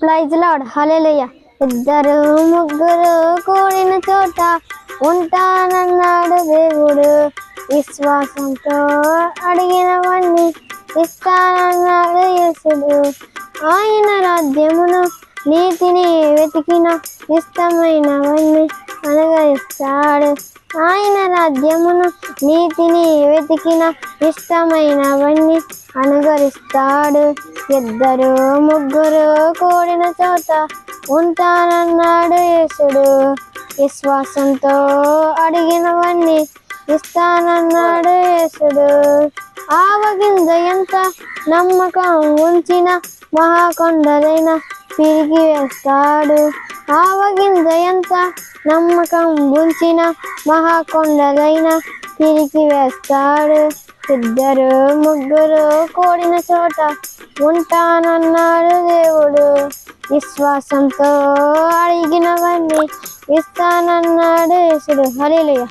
Praise lord హల్లెలూయా. ఇద్దరు ముగ్గురు కూడిన చోట ఉంటానన్నాడు దేవుడు. విశ్వాసంతో అడిగినవన్నీ ఇస్తానన్నాడు యేసుడు. ఆయన రాజ్యమును నీతిని వెతికిన ఇష్టమైనవన్నీ అనుగ్రహిస్తాడు. ఆయన రాజ్యమును నీతిని వెతికిన ఇష్టమైనవన్నీ అనుగ్రహిస్తాడు. ఇద్దరు ముగ్గురు కూడిన చోట ఉంటానన్నాడు యేసుడు. విశ్వాసంతో అడిగినవన్నీ ఇస్తానన్నాడు యేసుడు. ఆవగింజ ఎంత నమ్మకం ఉంచిన మహాకొండలైన తిరిగి వేస్తాడు. ఆవగింజ ఎంత నమ్మకం ఉంచిన మహాకొండలైన తిరిగి వేస్తాడు. ఇద్దరు ముగ్గురు కూడిన చోట ఉంటానన్నాడు దేవుడు. విశ్వాసంతో అడిగినవన్నీ ఇస్తానన్నాడు యేసుడు. హల్లెలూయా.